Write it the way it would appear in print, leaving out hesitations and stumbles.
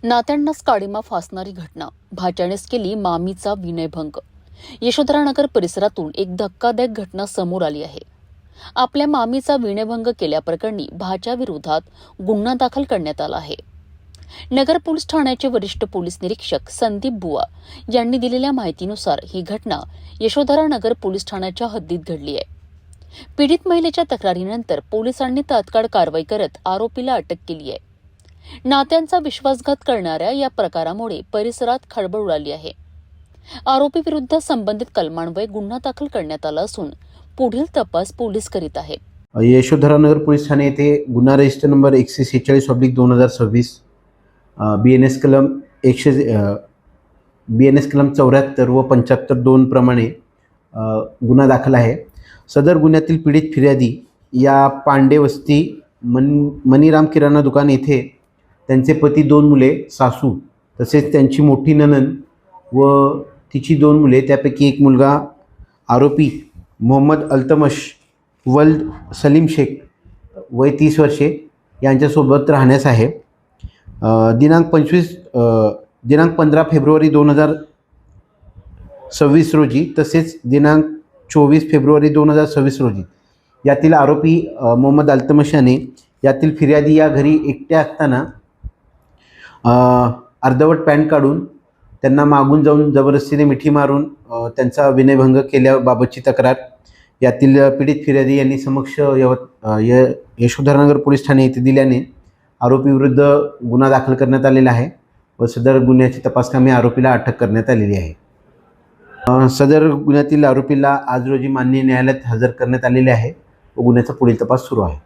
नात्यांनाच काळीमा फासणारी घटना, भाच्यानेच केली मामीचा विनयभंग. यशोधरानगर परिसरातून एक धक्कादायक घटना समोर आली आहे. आपल्या मामीचा विनयभंग केल्याप्रकरणी भाच्याविरोधात गुन्हा दाखल करण्यात आला आहे. नगर पोलीस ठाण्याचे वरिष्ठ पोलीस निरीक्षक संदीप बुवा यांनी दिलेल्या माहितीनुसार ही घटना यशोधरानगर पोलीस ठाण्याच्या हद्दीत घडली आहे. पीडित महिलेच्या तक्रारीनंतर पोलिसांनी तात्काळ कारवाई करत आरोपीला अटक केली आहे. नात्यांचा विश्वासघात करणाऱ्या या प्रकारामुळे परिसरात खळबळ उडाली आहे. आरोपी विरुद्ध संबंधित कलमान्वये गुन्हा दाखल करण्यात आला असून पुढील तपास पोलीस करीत आहेत. यशोधरानगर पोलीस ठाणे येथे गुन्हा रजिस्टर नंबर 146/2026 BNS कलम 74 व 75(2) प्रमाणे गुन्हा दाखल आहे. सदर गुन्ह्यातील पीडित फिर्यादी या पांडे वस्ती मनीराम किराणा दुकान येथे त्यांचे पती, 2 मुले, सासू तसेच त्यांची मोठी नणंद व तिची 2 मुले त्यापैकी एक मुलगा आरोपी मोहम्मद अल्तमश वल्द सलीम शेख वय 30 वर्षे यांच्यासोबत राहण्यास आहे. दिनांक 15 फेब्रुवारी 2026 रोजी तसेच दिनांक 24 फेब्रुवारी 2026 रोजी यातील आरोपी मोहम्मद अल्तमश याने यातील फिर्यादी या घरी एकट्या असताना अर्धवट पॅन्ट काढून त्यांना मागून जाऊन जबरदस्तीने मिठी मारून त्यांचा विनयभंग केल्याबाबतची तक्रार यातील पीडित फिर्यादी यांनी समक्ष यशोधरानगर पोलीस ठाणे येथे दिल्याने आरोपीविरुद्ध गुन्हा दाखल करण्यात आलेला आहे व सदर गुन्ह्याची तपासकामी आरोपीला अटक करण्यात आलेली आहे. सदर गुन्ह्यातील आरोपीला आज रोजी माननीय न्यायालयात हजर करण्यात आलेले आहे व गुन्ह्याचा पुढील तपास सुरू आहे.